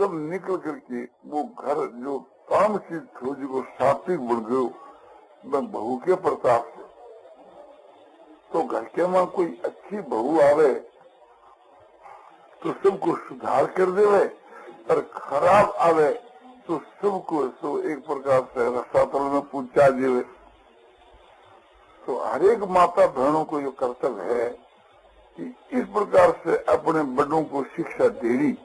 सब निकल करके वो घर जो तामसिक थो जो सात्विक बन गयो मैं बहू के प्रताप से। तो घर के मां कोई अच्छी बहू आवे तो सबको सुधार कर देवे, और खराब आवे तो सबको तो एक प्रकार से रसातल में पूछा देवे। तो हर एक माता बहनों को ये कर्तव्य है कि इस प्रकार से अपने बड़ों को शिक्षा देनी,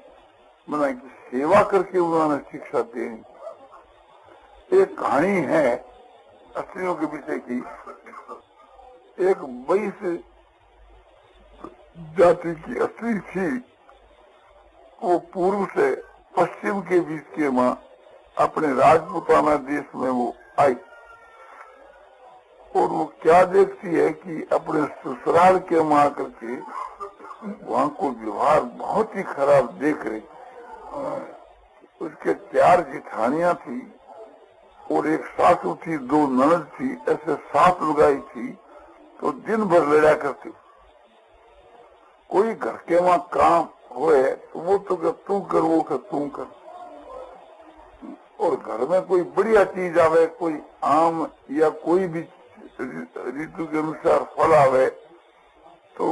मना की सेवा करके उन्होंने शिक्षा देनी। एक कहानी है स्त्रियों के विषय की। एक वैश्य जाति की स्त्री थी, वो पूर्व से पश्चिम के बीच के मां अपने राजपूताना देश में वो आई, और वो क्या देखती है कि अपने ससुराल के मां करके वहां को व्यवहार बहुत ही खराब देख रही। उसके 4 जिठानियां थी और एक सासू थी, 2 ननद थी, ऐसे 7 लुगाई थी। तो दिन भर लड़ा करती। कोई घर के वहां काम होए तो वो तो कर तू कर, वो कर तू कर। और घर में कोई बढ़िया चीज आवे, कोई आम या कोई भी ऋतु के अनुसार फल आवे तो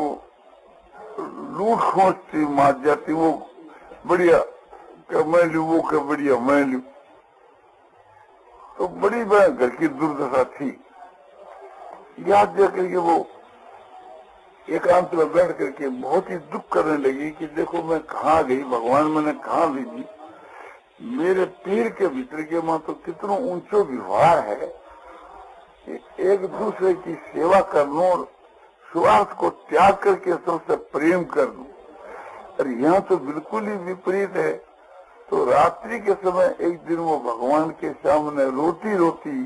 लूट खोजती मार जाती, वो बढ़िया कर मैं लू, वो कर बढ़िया मैं लू। तो बड़ी घर की दुर्दशा थी। याद दे करके वो एकांत में बैठ करके बहुत ही दुख करने लगी कि देखो मैं कहाँ गई, भगवान मैंने कहाँ भेजी। मेरे पीर के भीतर के मां तो कितना ऊंचो व्यवहार है, एक दूसरे की सेवा करना और स्वार्थ को त्याग करके सबसे प्रेम करना। और यहाँ तो बिल्कुल ही विपरीत है। तो रात्रि के समय एक दिन वो भगवान के सामने रोती रोती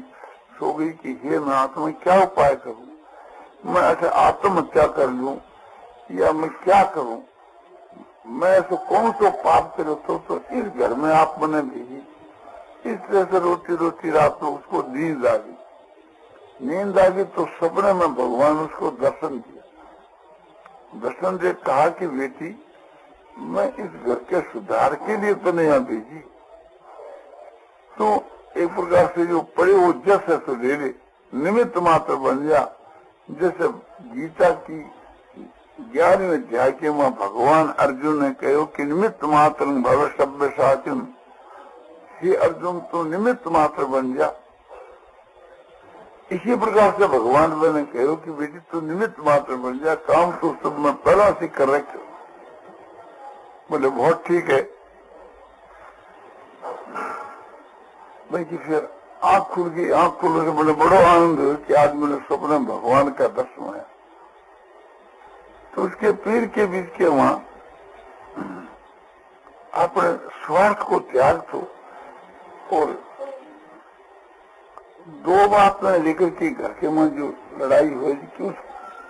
सो गई कि हे नाथ मैं क्या उपाय करूं, मैं ऐसे आत्महत्या कर लूं या मैं क्या करूं, मैं ऐसे कौन सा पाप करे तो इस घर में आप मैंने भेजी। इस तरह से रोती रोती रात में उसको नींद आ गई। नींद आ गई तो सपने में भगवान उसको दर्शन दिया। दर्शन दे कहा कि बेटी मैं इस घर के सुधार के लिए तो नहीं यहाँ भेजी, तो एक प्रकार से जो पड़े वो जस है तो ले ले, निमित्त मात्र बन जा। जैसे गीता की 11वें अध्याय के में भगवान अर्जुन ने कहो कि निमित्त मात्र भव सभ्य साचिन, हे अर्जुन तो निमित्त मात्र बन जा। इसी प्रकार से भगवान ने कहो कि बेटी तू निमित्त मात्र बन जा, काम तो सब में पहला से कर रखे। बोले बहुत ठीक है भाई। कि फिर आंख खुल गई, आंख खुलने से बोले बड़ो आनंद हो कि आज मैंने सपने में भगवान का दर्शन आया। तो उसके पीर के बीच के वहां अपने स्वार्थ को त्याग दो। और 2 बात में लेकर के घर के में जो लड़ाई हुई कि उस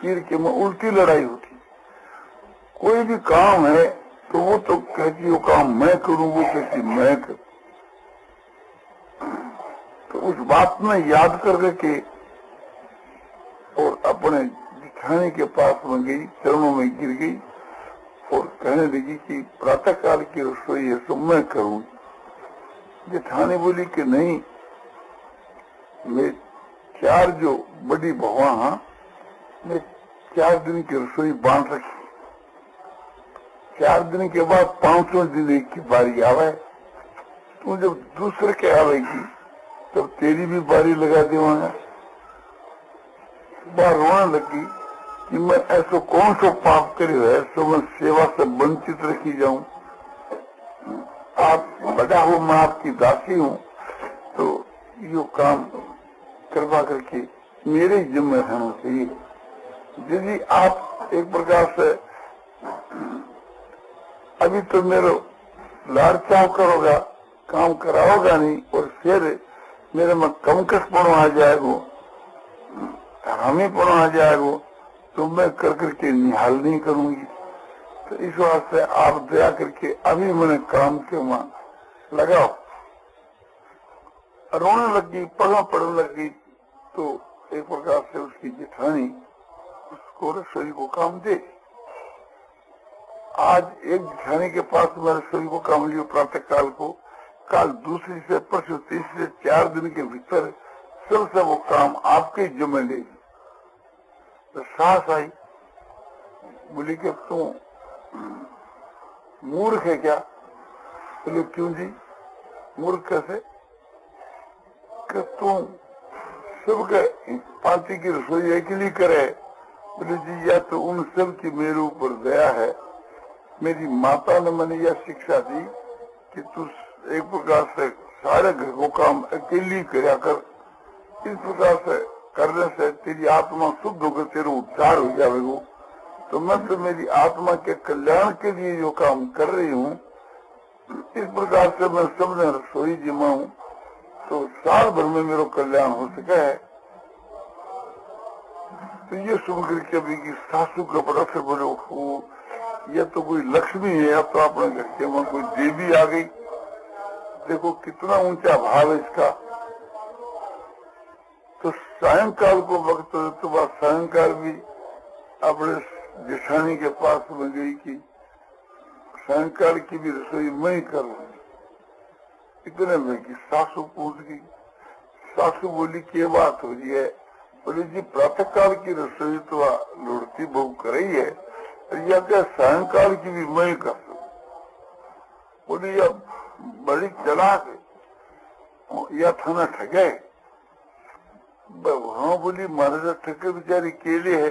पीर के में उल्टी लड़ाई होती। कोई भी काम है तो वो तो कहती वो काम मैं करूं, वो कहती मैं करूं। तो उस बात में याद कर के और अपने जिठानी के पास में गई, चरणों में गिर गई और कहने लगी कि प्रातः काल की रसोई है तो मैं करूंगी। जिठानी बोली कि नहीं, मैं 4 जो बड़ी बहुआ मैं 4 दिन की रसोई बांट रखी। 4 दिन के बाद 5वें दिन एक की बारी आवे, तू जब दूसरे के आवेगी तब तेरी भी बारी लगा देवांगा। बार रोने लगी कि मैं ऐसा कौन सा पाप करे है तो मैं सेवा से वंचित रखी जाऊं। आप बड़ा हो, मैं आपकी दासी हूं, तो यो काम कृपा करके मेरे जिम्मे रहना चाहिए। यदि आप एक प्रकार से अभी तो मेरा लाड़ चाव करोगा, काम कराओगा नहीं, और फिर मेरे में कमकसपन आ जाएगा, हरामीपन आ जाएगा, तो मैं कर करके निहाल नहीं करूंगी। तो इस वास्ते आप दया करके अभी मैंने काम के वहां लगाओ। रोने लगी, पगा पड़ने लगी। तो एक प्रकार से उसकी जिठानी उसको रसोई को काम दे। आज एक जेठानी के पास मैंने रसोई को काम लिया प्रातः काल को, कल दूसरी से, परसों तीसरे, 4 दिन के भीतर सबसे वो काम आपके जिम्मे लेगी। तो सास आई, बोली कि तू मूर्ख है क्या? बोले क्यों जी? मूर्ख कैसे? कि तू सबके पार्टी की रसोई एक लिए करे। बोले जी या तो उन सब की मेरे ऊपर दया है, मेरी माता ने मैंने यह शिक्षा दी कि तू एक प्रकार से सारे घर को काम अकेली करया कर, इस प्रकार से करने से तेरी आत्मा शुद्ध होकर तेरा उद्धार हो जाएगा। तो मैं तो मेरी आत्मा के कल्याण के लिए जो काम कर रही हूँ, इस प्रकार से मैं सबने रसोई जिमाऊं तो साल भर में मेरा कल्याण हो सके है। तो ये सुन करके अभी की सासू का बड़ा से बोले हो, यह तो कोई लक्ष्मी है, या तो अपने घर के में कोई देवी आ गई। देखो कितना ऊंचा भाव है इसका। तो सायंकाल को वक्त तो बात सायंकाल भी अपने जेठानी के पास में गई कि सायंकाल की भी रसोई मैं ही कर लूंगी। इतने में की सासू पूछ गई। सासू बोली क्या बात हो रही है? बोली जी प्रातः काल की रसोई तो लुढ़ती बहू कर रही है, या क्या सायंकाल की भी मैं ही कर लूं? बोली यह बड़ी चालाक है, या थाना ठगे? हाँ बोली महाराजा ठगे बेचारी केले है,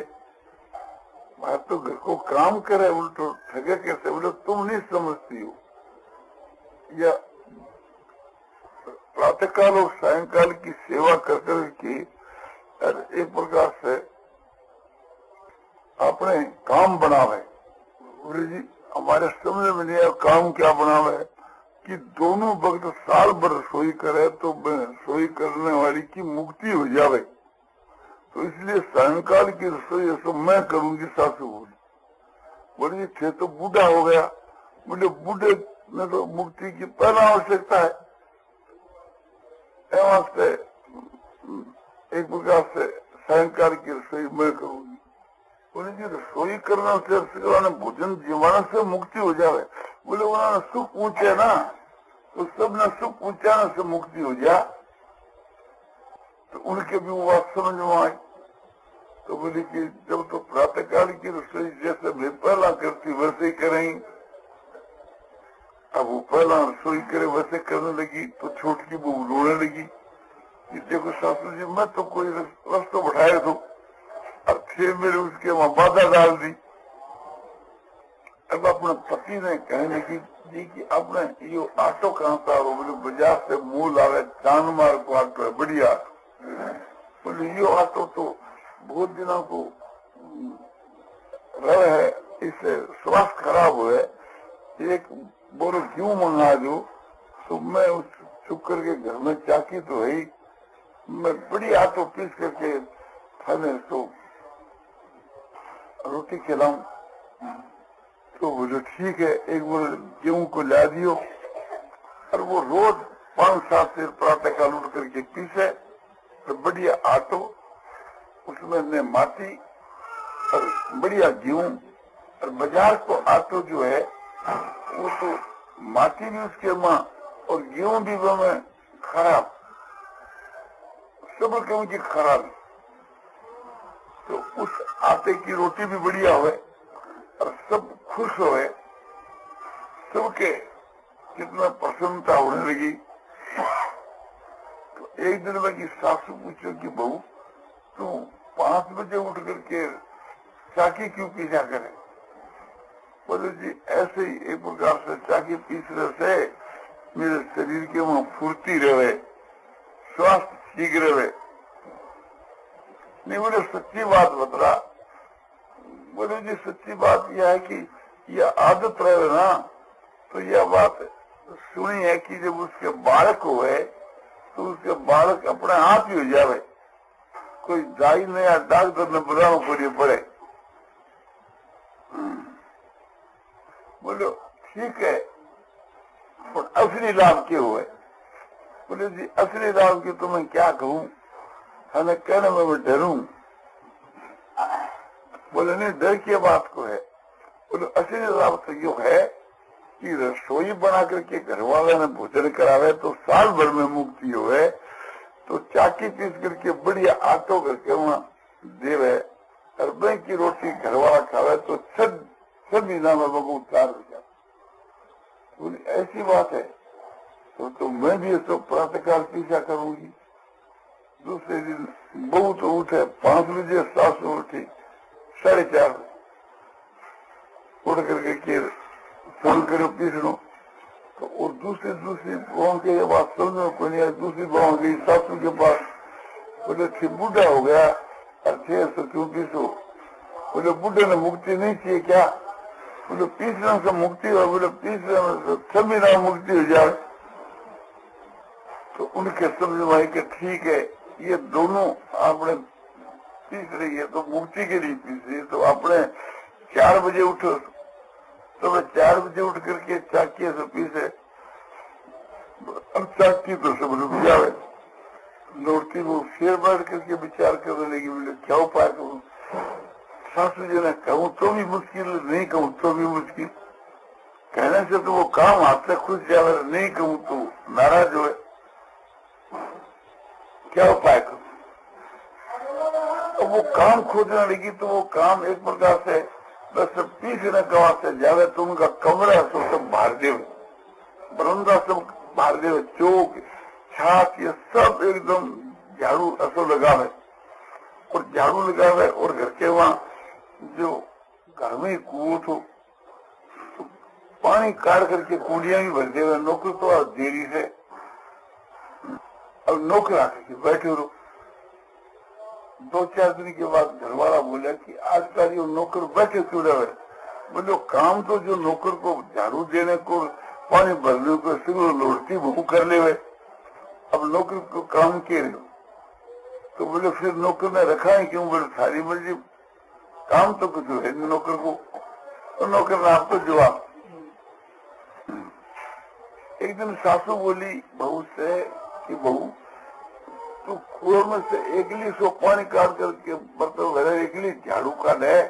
मैं तो घर को काम करे, उल्टो ठगे कैसे? बोले तुम नहीं समझती हो, या प्रातःकाल और सायंकाल की सेवा कर करके एक प्रकार से अपने काम बनावे। बोले जी हमारे समझ में नहीं काम क्या बनावे कि दोनों वक्त साल भर रसोई करे तो रसोई करने वाली की मुक्ति हो जावे। तो इसलिए सायंकाल की रसोई ऐसा मैं करूंगी। सासू बोली। बोले थे तो बूढ़ा हो गया। बोले बूढ़े में तो मुक्ति की पहला आवश्यकता है, वास्ते एक प्रकार से सायंकाल की रसोई मैं करूंगी। बोले जी रसोई करना से भोजन जीवाना से मुक्ति हो जावे। बोले उन्होंने सुख पूछे ना, तो सबने सुख पूछाने से मुक्ति हो जा। तो उनके भी वो बात समझ में आई। तो बोले कि जब तो प्रातःकाल की रसोई जैसे मैं पहला करती वैसे ही करेंगे। अब वो पहला रसोई करे वैसे करने लगी तो छोटी बहू रोने लगी कि देखो सासू जी मैं तो कोई रास्ता बढ़ाया तो, अब फिर मेरे उसके वहां बाधा डाल दी। अब अपने पति ने कहने लगी जी कि अपने ये आटो कहाँ से आ रहा? बोले बाजार से मूल आवे, जानमार को आटो है बढ़िया। बोले ये आटो तो बहुत दिनों को रहे है, इससे स्वास्थ्य खराब हुए, एक बोलो क्यों मंगा दो? तो मैं उस शुक्र के घर में चाकी तो है, मैं बड़ी आटो पीस करके खाने तो रोटी खिलाऊं। तो बोले ठीक है, एक बार गेहूं को ला दियो। और वो रोज 5-7 से प्रातः काल उठ करके पीसे, तो बढ़िया आटो, उसमें ने माटी और बढ़िया गेहूं। और बाजार को आटो जो है वो तो माटी भी उसके माँ और गेहूं भी वो में खराब, सब गेहूं की खराब। तो उस आटे की रोटी भी बढ़िया हुए और सब खुश हुए, सबके कितना प्रसन्नता होने लगी। तो एक दिन में की सासू पूछो कि बहू तू 5 बजे उठ करके चाकी क्यों पीसा करे? बोले जी ऐसे ही एक प्रकार से चाकी पीसने से मेरे शरीर के वहां फुर्ती रहे, स्वास्थ्य ठीक रहे। नहीं बोले सच्ची बात बता। बोले जी सच्ची बात यह है कि यह आदत रहे ना, तो यह बात सुनी है कि जब उसके बालक हुए तो उसके बालक अपने आप ही हो जावे, कोई दाई ने या डॉक्टर ने बुलाना पड़े। बोलो ठीक है, और असली लाभ क्यों हुए? बोले जी असली लाभ की तो मैं क्या कहूँ, हमें कहने में मैं डरूं। बोले नहीं डर की बात को है, बोले असली लाभ तो यो है कि रसोई बना करके घर वाले ने भोजन करावे तो साल भर में मुक्ति हुए, तो चाकी पीस करके बढ़िया आटो करके वहाँ देवे और बैंक की रोटी घर वाला खावे तो सब महीना में वो उतार हो जाता। बोली ऐसी बात है तो मैं भी इसको प्रातःकाल पीछा करूंगी। दूसरे दिन बहू तो उठे 5 बजे, सासू उठी 4:30 उठ करके शुरू करो पीसनो। तो और दूसरी बहू के बात समझो को नहीं, दूसरी बहू गई सासू के पास, बोले थे बूढ़ा हो गया और 600 क्यों पीसो? बोले बूढ़े ने मुक्ति नहीं चाहिए क्या? बोले पीसने से मुक्ति हो, बोले पीसने से सभी ना मुक्ति हो जाए। तो उनके समझ में आई कि ठीक है, ये दोनों आपने पीस रही है तो मुक्ति के लिए पीस रही है, तो आपने 4 बजे उठो। तो मैं 4 बजे उठ करके चाकी से पीसे, अब चाकी तो सब रुक जावे। लौटती वो फिर बैठ करके विचार करने लगी, बोले क्या उपाय करूं? सासू जी ने कहूँ तो भी मुश्किल, नहीं कहूँ तो भी मुश्किल। कहने से तो वो काम हाथ से खुश जावे, नहीं कहूँ तो नाराज हो। क्या उपाय करूं? तो वो काम खोजने लगी तो वो काम एक प्रकार से बस पीछे कवा से जावे तो उनका कमरा सब बाहर देवे, बरंदा सब बाहर देवे, चौक छात ये सब एकदम झाड़ू असो लगावे और झाड़ू लगावे। और घर के वहाँ जो घर में कुओं तो पानी काट करके कुड़िया भी भर देवे। नौकर तो आज देरी से, अब नौकर आकर के बैठे रहो। 2-4 दिन के बाद घर वाला बोला कि आजकल ये नौकर बैठे क्यों रहे? बोलो काम तो जो नौकर को झाड़ू देने को, पानी भरने को सिर्फ लौटती वो कर ले, अब नौकर को काम के रहे हो। तो बोले फिर नौकर ने रखा है क्यों? बोले सारी मर्जी, काम तो कुछ है नौकर को। तो नौकर ने आपको जवाब। एक दिन सासू बोली बहू से कि बहू तो कुएं में से एकली सो पानी काट करके बर्तन भरे, एकली झाड़ू काट है,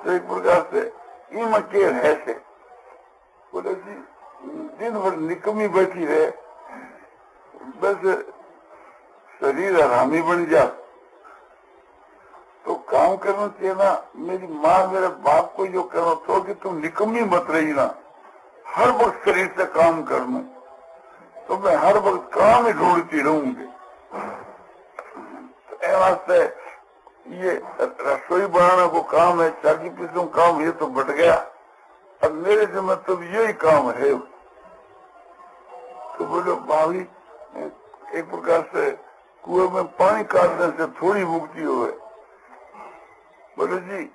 तो एक प्रकार से इम के है से। बोले जी दिन भर निकमी बैठी रहे, बस शरीर हरामी बन जा। तो काम करना चाहिए ना। मेरी माँ मेरे बाप को जो करना तो कि तुम निकम्मी मत रही ना, हर वक्त शरीर से काम करना, तो मैं हर वक्त काम ही ढूंढती रहूंगी। वास्ते ये रसोई बनाने को काम है, चाकी पीसों काम, ये तो बढ़ गया। अब मेरे से मतलब यही काम है। तो बोलो भाभी एक प्रकार से कुएं में पानी काटने से थोड़ी मुक्ति हुए। बोले जी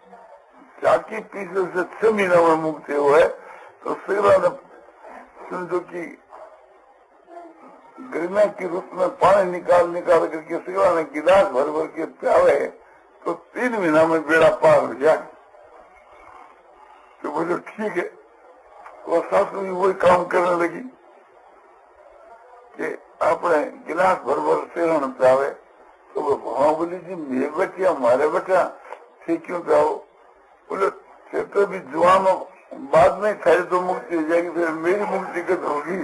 चाकी पीसने से 6 महीना में मुक्ति हुए। तो सेवा ने समझो कि गर्मिया की रुत में पानी निकाल करके सेवा ने गिलास भर के प्यावे तो 3 महीना में बेड़ा पार हो जाए। तो बोले ठीक है। वो सासू भी वही काम करने लगी कि आपने गिलास भर सेवा ने प्यावे। तो वो वहां बोली जी मेरे बच्चे हमारे बेटा थे क्यों प्याओ? बोले फिर तो भी जुआन बाद में खाए तो मुक्ति हो जाएगी, फिर मेरी मुक्ति कब होगी?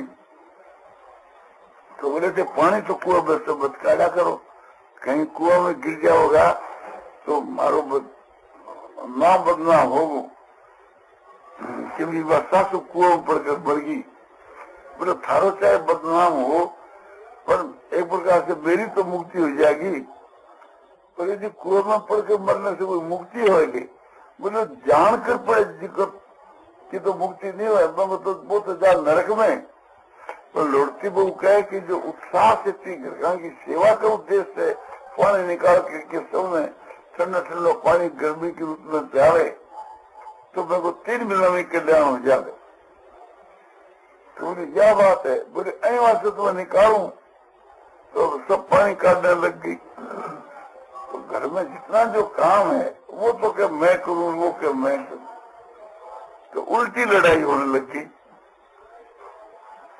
तो बोले थे पानी तो कुआ बस तो बतकाया करो, कहीं कुआ में गिर जाओगा तो मारो ना बदनाम होगो, क्योंकि वह सासू कुआ में पड़कर मर गई। बोले थारो चाहे बदनाम हो पर एक प्रकार से मेरी तो मुक्ति हो जाएगी। बोले जी कुएं में पड़कर मरने से कोई मुक्ति होगी? बोले जानकर पड़े दिक्कत की तो मुक्ति नहीं हो, तो वो तो जा नरक में। तो लौटती बहू कहे कि जो उत्साह से घर की सेवा का उद्देश्य से पानी निकाल के सब में ठंडा ठंडा पानी गर्मी के रूप में प्यावे तो मेरे को 3 महीना में कल्याण हो जाए। तो बोले क्या बात है? बोले अं वहां से तो मैं निकालू तो सब पानी काटने लग गई। तो घर में जितना जो काम है वो तो क्या मैं करूं, वो क्या मैं करूं, तो उल्टी लड़ाई होने लग गई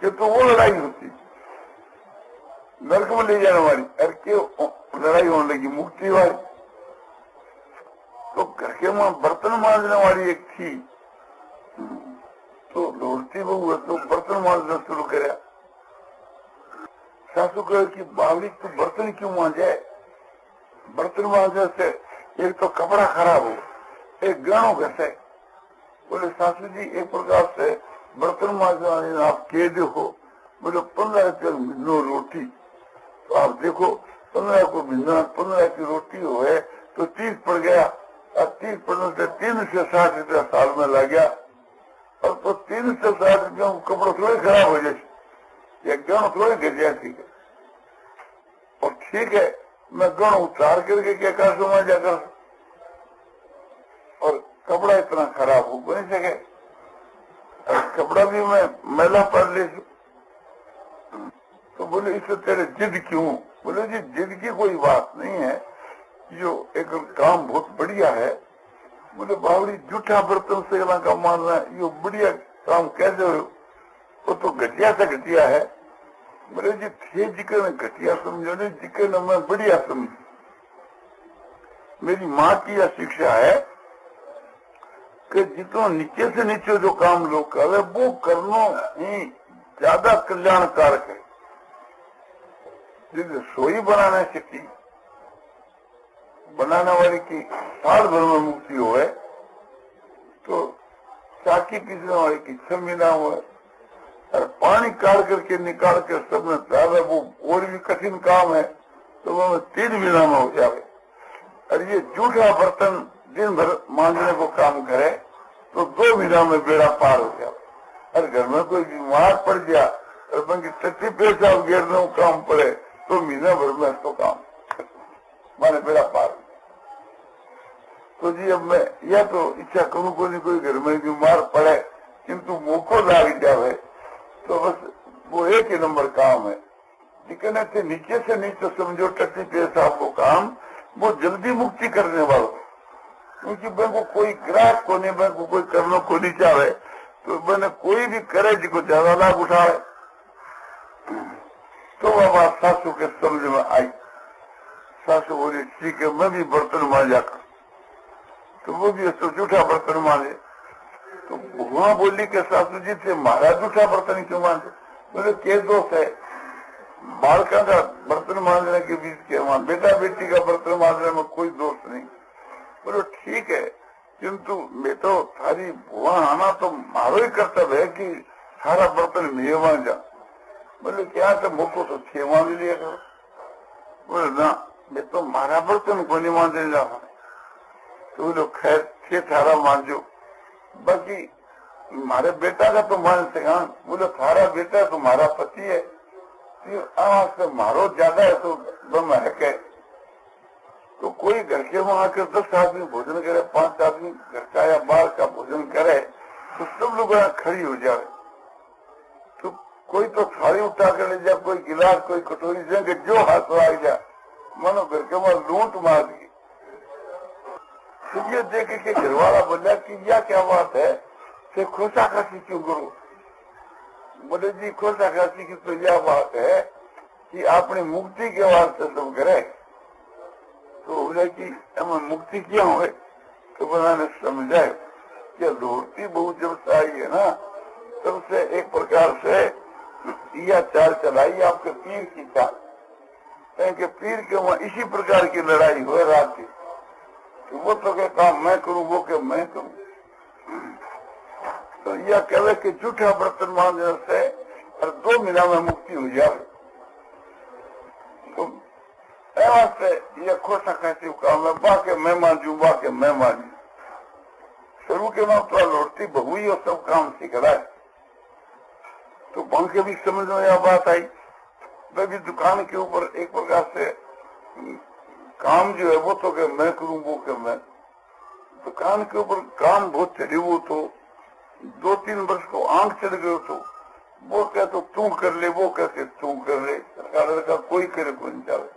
कि तो वो लड़ाई होती नरक में ले जाने वाली, अरे क्यों लड़ाई होने लगी मुक्ति वाली। तो घर के वहां बर्तन मांजने वाली एक थी, तो लोड़ती बहू है तो बर्तन मांजना शुरू कराया। सासू कहे कि बावली तू बर्तन क्यों मांजे, बर्तन मांजने से एक तो कपड़ा खराब हो, एक गहनों घसे। बोले सासू जी एक प्रकार से बर्तन मांजने आप कह दो हो। बोले 15 रुपये महीनों रोटी, तो आप देखो 15 को महीना 15 की रोटी हो है तो 30 पड़ गया, और 30 पड़ने से 3 से 60 रुपया साल में लग गया। और तो 3 से 60 रुपया कपड़ा थोड़े खराब हो जाए, ये गहनों थोड़े गिर जाए। ठीक है, और ठीक है मैं गहन उतार करके क्या कर समझ जाकर, और कपड़ा इतना खराब हो नहीं सके, कपड़ा भी मैं मैला पड़ ले। तो बोले इससे तेरे जिद क्यों? बोले जी जिद की कोई बात नहीं है, जो एक काम बहुत बढ़िया है। बोले बावड़ी जूठा बर्तन से का मानना ये बढ़िया काम कैसे हो? वो तो घटिया से घटिया है। बोले जी थे जिक्र घटिया समझो नहीं, जिक्र मैं बढ़िया समझ। मेरी माँ की यह शिक्षा है कि जितना नीचे से नीचे जो काम लोग करे वो करना ही ज्यादा कल्याणकारक है। जिस रसोई बनाने सीखी, बनाने वाले की साल भर में मुक्ति हो, तो चाकी पीसने वाले की 6 महीना हुआ, और पानी काट करके निकाल कर सबने ज्यादा वो और भी कठिन काम है तो वो 3 महीना में हो जाए। और ये जूठा बर्तन दिन भर मांजने को काम करे तो 2 महीना में बेड़ा पार हो जाए। और घर में कोई बीमार पड़ गया और बल्कि टट्टी पेशाब गिरने को काम पड़े तो महीना भर में इसको काम माने बेड़ा पार। तो जी अब मैं यह तो इच्छा करूँ कोई घर में बीमार पड़े किंतु मौको लाग जाए तो बस वो एक ही नंबर काम है। लेकिन ऐसे नीचे से नीचे समझो टट्टी पेशाब को काम वो जल्दी मुक्ति करने वाला, क्योंकि मैं को कोई ग्राहक को नहीं, मैं को कोई करना को नहीं चाहे, तो मैंने कोई भी करे जिसको ज्यादा लाभ उठाए। तो वह बात सासू के समझ में आई। सासू बोली ठीक है मैं भी बर्तन मांजा कर, तो वो भी तो जूठा बर्तन मांजे। तो वहां बोली कि सासू जी से मारा जूठा बर्तन क्यों मांजे? बोले क्या दोष है बालका का बर्तन मांजने के बीच के, वहां बेटा बेटी का बर्तन मांजने में कोई दोष नहीं। बोलो ठीक है, किंतु मैं तो थारी वहां आना तो मारो ही कर्तव्य है कि सारा बर्तन मैं मांजा। बोले क्या तो मुझको तो 6 मांझ लिया करो। बोले ना मैं तो मारा बर्तन को नहीं मांजने जा। तो बोलो खैर 6 थारा मांझो, बाकी हमारे बेटा का तो मान सका। बोले थारा बेटा तुम्हारा पति है, से मारो ज्यादा है तो बम है के। तो कोई घर के वहां आकर 10 आदमी भोजन करे, 5 आदमी घर का या बाहर का भोजन करे तो सब लोग खड़ी हो जाए। तो कोई तो थाली उठा कर ले जाए, कोई गिलास कोई कटोरी देंगे, जो हाथ आ जाए मानो घर के वहां लूट मार दी। तो ये देख के घर वाला बोला कि यह क्या बात है, से खोसा खासी क्यों करो? बोले जी खोसा खासी की तो यह बात है कि आपने मुक्ति के वास्ते सब करे। तो बोले कि हमें मुक्ति क्या हो? तो बनाने समझाए कि लोड़ती बहुत जब से आई है ना तब से एक प्रकार से यह चाल चलाई आपके पीर की चाल, क्योंकि पीर के वहां इसी प्रकार की लड़ाई हुए रात की। तो वो तो क्या काम मैं करूं, वो क्या मैं करूं। तो यह कहे कि जूठा बर्तन मांजने से और 2 महीना में मुक्ति हो जाए। तो ऐसे यह खोसा कैसे काम है, बाके मैं मांझू, बाके मैं मांझू। शुरू के में तो लौटती बहू ही और सब काम सीख रहा है। तो बाके भी समझ में यह बात आई। मैं भी दुकान के ऊपर एक प्रकार से काम जो है वो तो कि मैं करूं, वो कि मैं। दुकान के ऊपर काम बहुत चले, वो तो 2-3 वर्ष को आंख चढ़ गए। तो वो कह तो तू कर ले, वो कहते तू कर ले, सरकार का कोई करे कोई नहीं चाहे।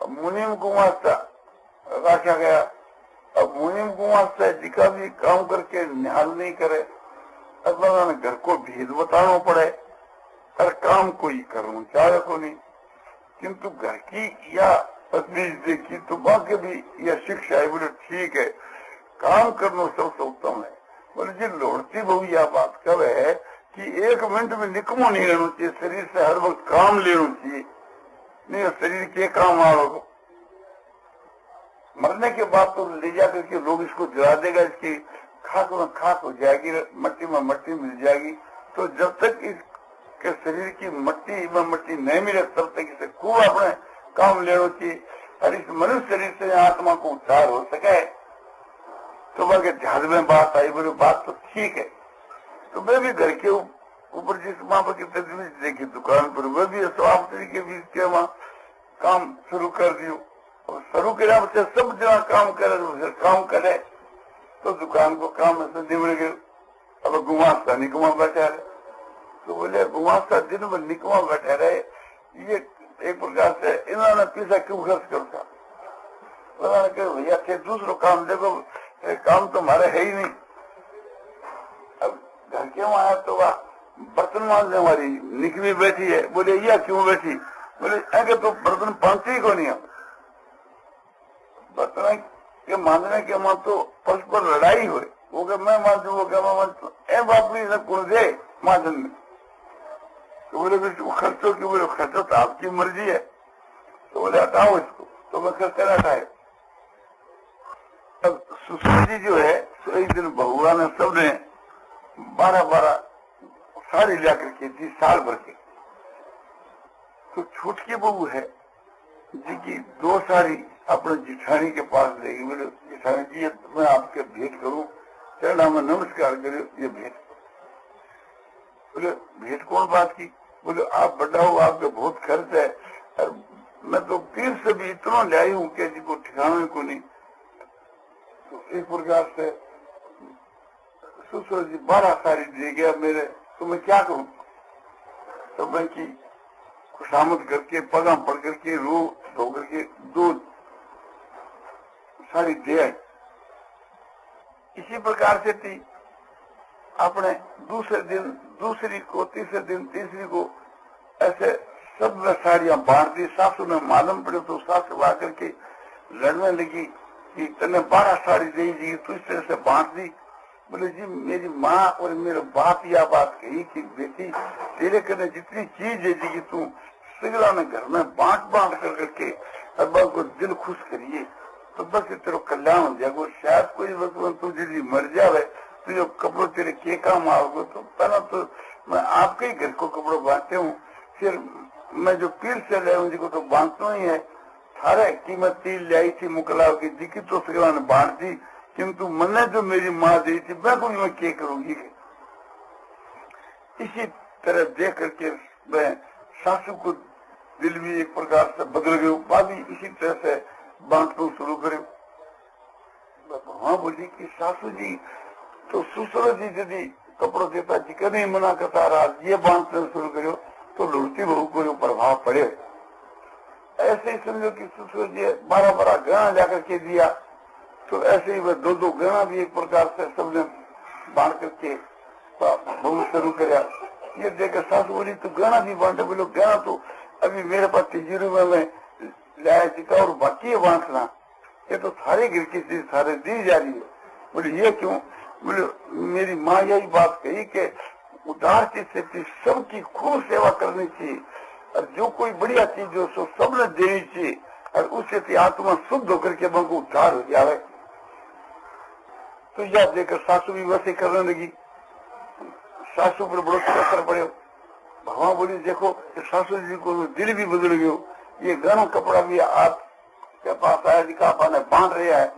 अब मुनीम गुमास्ता रखा गया। अब मुनीम गुमास्ता जिका भी काम करके निहाल नहीं करे, अल्लाह ने घर को भेद बताना पड़े और काम कोई करना चाहे को नहीं। किंतु घर की या पत्नी देखी तो बाकी भी यह शिक्षा है। बोले ठीक है काम करना सबसे उत्तम है, बोले जी लौटती बहू यह बात कब है कि 1 मिनट में निकमो नहीं रहना चाहिए, शरीर से हर वक्त काम लेना चाहिए, नहीं शरीर के काम आओगे। मरने के बाद तो ले जा करके लोग इसको जला देगा, इसकी खाक में खाक हो जाएगी, मट्टी में मट्टी मिल जाएगी। तो जब तक इसके शरीर की मट्टी में मट्टी नहीं मिले तब तक इसे खूब अपने काम लेना चाहिए और इस मनुष्य शरीर से आत्मा को उद्धार हो सके। तो वह ध्यान में बात आई, बोले बात तो ठीक है। तो मैं भी घर के ऊपर जिस माँ की तजवीज देखी दुकान पर, वह भी स्वास्थ्य तरीके भी के वहाँ काम शुरू कर दियो और शुरू किया बच्चे सब जगह काम करे, काम करे तो दुकान को काम ऐसे निमड़ गए। अब गुमास्ता निकमा बैठा रहे, तो बोले गुमास्ता दिन भर निकमा बैठा रहे, ये एक प्रकार से इन्होंने पैसा क्यों खर्च करता। उन्होंने कहा भैया थे दूसरो काम देखो, काम तो हमारे है ही नहीं। अब घर के वहां आया तो वह बर्तन मांजने वाली निकमी बैठी है, बोले यह क्यों बैठी, बोले आगे तो बर्तन पांचते ही को नहीं है। बर्तन के मांजने के वहां तो परस्पर लड़ाई हुई, वो क्या मैं मांझू, वो क्या मैं मांझू, ए बाप ने कौन दे मांझन में। तो बोले खर्चो क्यों, बोले खर्चो तो आपकी मर्जी है। तो बोले हटाओ इसको, तो मैं खर्चा हटाए। अब सुशील जी जो है तो एक दिन बहुआ ने सबने 12-12 साड़ी ला करके दी साल भर के। तो छुटकी बहू है जी की 2 साड़ी अपने जिठानी के पास लेगी। बोले जिठानी जी मैं आपके भेंट करूं, चरणा में नमस्कार करो, ये भेंट। बोले भेंट कौन बात की, बोले आप बड़ा हो, आपका बहुत खर्च है और मैं तो पीर से भी इतना ले आई हूँ कि जी को ठिकाने को नहीं। तो एक प्रकार से ससुर जी 12 साड़ी दे गया मेरे, तो मैं क्या करूं। तो मैं की खुशामद करके पगा पड़ करके रो धो करके 2 साड़ी दे आई। इसी प्रकार से थी अपने दूसरे दिन दूसरी को, तीसरे दिन तीसरी को, ऐसे सब साड़ियां बांट दी। सासू ने मालूम पड़े तो सासू आकर के लड़ने लगी कि तने 12 साड़ी दे दी, तो इस तरह से बांट दी। बोले जी मेरी माँ और मेरे बाप यह बात कही कि बेटी तेरे करने जितनी चीज है जी तू सिगला ने घर में बांट बांट कर करके अब्बा को दिल खुश करिए तो बस तेरा कल्याण हो जाएगा। शायद कोई वक्त तू यदि मर जावे तो जो कपड़ों तेरे के काम आओगे। तो पहला तो मैं आपके ही घर को कपड़ों बांटते हूँ, फिर मैं जो पीर से ले जी को तो बांटना ही है। थारे कीमत तिल लाई थी मुकलाव की दिखी तो सिगला ने बांट दी, किंतु मैंने जो मेरी माँ दी थी मैं को मैं क्या करूंगी। इसी तरह देख करके मैं सासू को दिल भी एक प्रकार से बदल गई, भाभी इसी तरह से बांटना शुरू करे। वहां बोली कि सासू जी तो ससुर जी यदि कपड़ों देता जी का नहीं मना करता रहा, ये बांटना शुरू करो तो लुढ़ती बहू को प्रभाव पड़े। ऐसे ही समझो कि ससुर जी 12-12 गहना जाकर के दिया, तो ऐसे ही वह 2-2 गहना भी एक प्रकार से सबने बांट करके बहू शुरू कराया। ये देखकर सासू बोली तो गहना भी बांटे। बोलो गहना तो अभी मेरे पास तिजोरी में मैं लाया चिका और बाकी है बांटना, ये तो सारे गिर की चीज सारे दी जा रही है। बोले ये क्यों, बोले मेरी माँ यही बात कही कि उदार चीज से सबकी खूब सेवा करनी चाहिए और जो कोई बढ़िया चीज जो सो सबने देनी चाहिए और उससे आत्मा शुद्ध होकर के मन को उद्धार हो जाए। तो यह देखकर सासू भी वैसे करने लगी। सासू पर बड़ा असर पड़े। भगवान बोली देखो सासू जी को दिल भी बदल गयो, ये गरम कपड़ा भी आपके पास आया जी का आपने बांध रहा है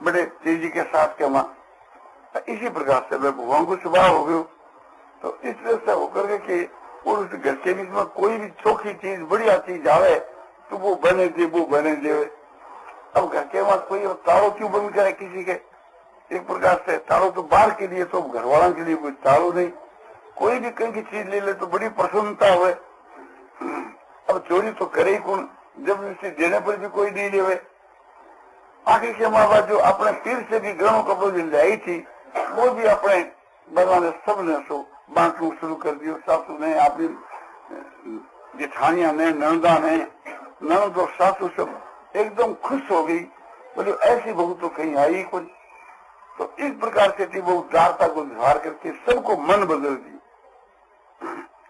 बड़े तेजी के साथ के माँ। इसी प्रकार से मैं भगवान को स्वभाव हो गयो। तो इस तरह से होकर के और उस घर के बीच में कोई भी चोखी चीज बढ़िया चीज आवे तो वो बने दे, वो बने दे। अब घर के वहां कोई तारों क्यों बंद करे किसी के, एक प्रकार से तारों तो बाहर के लिए, तो घर वालों के लिए कोई तारों नहीं। कोई भी कहीं की चीज ले ले तो बड़ी प्रसन्नता हुए। अब चोरी तो करे ही कौन, जब इसे देने पर भी कोई नहीं लेवे। आखिर के माँ बाप जो अपने पीर से भी गहनों कपड़ों जो लाई थी वो भी अपने भगवान ने सबने सो बांटना शुरू कर दिया। सासू ने, अपनी जेठानिया ने, नंदा ने, नंद और सासू सब एकदम खुश हो गई। बोले ऐसी बहू तो कहीं आई कोई। तो इस प्रकार से थी वो उदारता को व्यवहार करके सबको मन बदल दी।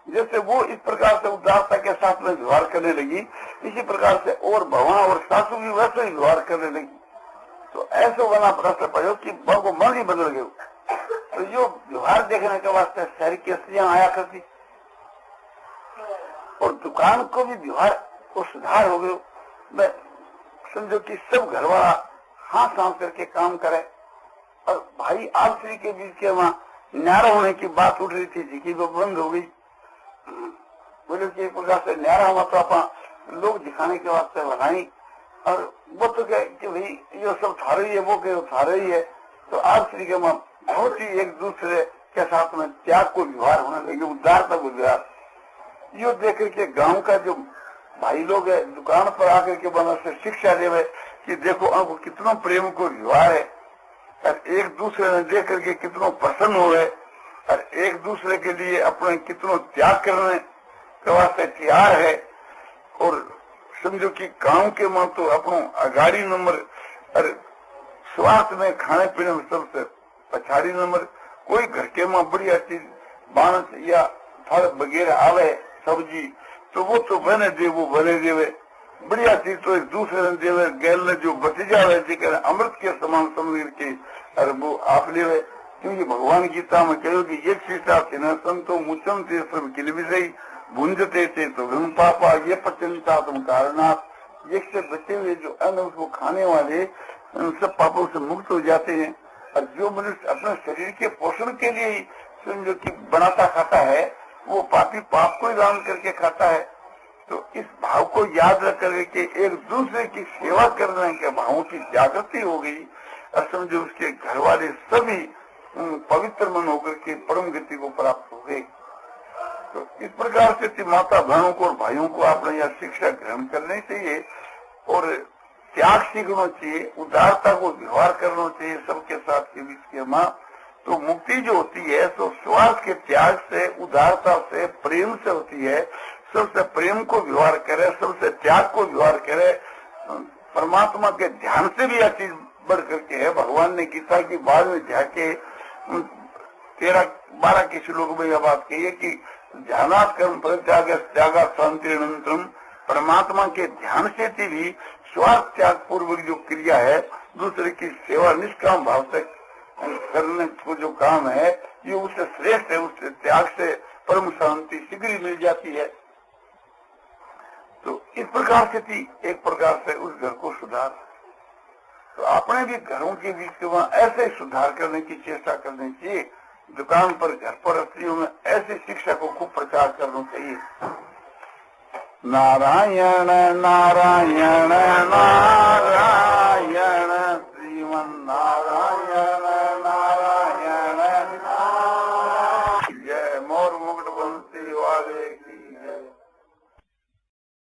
जैसे वो इस प्रकार से उदारता के साथ में व्यवहार करने लगी, इसी प्रकार से और भवा और सासू भी वैसे ही व्यवहार करने लगी। तो ऐसा बना प्रश्न प्रयोग कि वो मन ही बदल गए। तो जो व्यवहार देखने के वास्ते शहर की स्त्रियां आया करती और दुकान को भी व्यवहार को सुधार हो गयो। मैं समझो कि सब घरवाला हाथ सांस करके काम करे और भाई आपसी के बीच के वहाँ न्यारा होने की बात उठ रही थी जी, वो बंद हो गई। बोले कि एक प्रकार से न्यारा हुआ तो अपन लोग दिखाने के वास्ते बनाई और वो तो कहे कि भाई ये सब था रही है, वो कहे था रही है। तो आपसी के वहाँ बहुत ही एक दूसरे के साथ में त्याग को व्यवहार होने लगे, उदारता को व्यवहार। यो देख के गांव का जो भाई लोग है दुकान पर आकर के बना से शिक्षा देवे कि देखो अब कितना प्रेम को व्यवहार है और एक दूसरे ने देख करके कितना प्रसन्न हो गए और एक दूसरे के लिए अपने कितना त्याग करने के वास्ते तैयार है। और समझो कि गांव के मां तो अपनो अगाड़ी नंबर और स्वास्थ्य में खाने पीने में सबसे पछाड़ी नंबर। कोई घर के मां बढ़िया चीज बांस या फल वगैरह आवे सब्जी तो वो तो बने दे, वो बने देवे। बढ़िया चीज तो एक दूसरे ने देवे, गैल ने जो बच जावे अमृत के समान समझ के और वो आप लेवे। क्योंकि भगवान गीता में कहो कि एक सीता थे न संतो मुचम थे सब किल विजयी भूंजते थे तो धन पापा ये पचनता तुम कारणात। एक से बचे हुए जो अन्न उसको खाने वाले उन सब पापों से मुक्त हो जाते हैं। और जो मनुष्य अपने शरीर के पोषण के लिए ही समझो कि बनाता खाता है वो पापी पाप को दान करके खाता है। तो इस भाव को याद रख करके एक दूसरे की सेवा करने के भावों की जागृति हो गई और समझो उसके घर वाले सभी पवित्र मन होकर के परम गति को प्राप्त हो गए। तो इस प्रकार से माता बहनों को और भाइयों को आपने यह शिक्षा ग्रहण करनी चाहिए और त्याग सीखना चाहिए, उदारता को व्यवहार करना चाहिए सबके साथ के बीच के माँ। तो मुक्ति जो होती है तो स्वार्थ के त्याग से, उदारता से, प्रेम से होती है। सबसे प्रेम को व्यवहार करे, सबसे त्याग को व्यवहार करे, परमात्मा के ध्यान से भी यह चीज बढ़ करके है। भगवान ने गीता की बाद में जाके 13-12 के श्लोक में यह बात कही है कि ध्यानात् कर्म परित्याग त्यागा शांति अनंतरम। परमात्मा के ध्यान से भी स्वार्थ त्याग पूर्वक जो क्रिया है, दूसरे की सेवा निष्काम भाव से करने को जो काम है ये उससे श्रेष्ठ है। उससे त्याग से परम शांति शीघ्र ही मिल जाती है। तो इस प्रकार से थी एक प्रकार से उस घर को सुधार। तो अपने भी घरों के बीच में ऐसे सुधार करने की चेष्टा करनी चाहिए। दुकान पर, घर पर, स्त्रियों में ऐसी शिक्षा को खूब प्रचार करना चाहिए। नारायण नारायण नारायण श्रीमन नारायण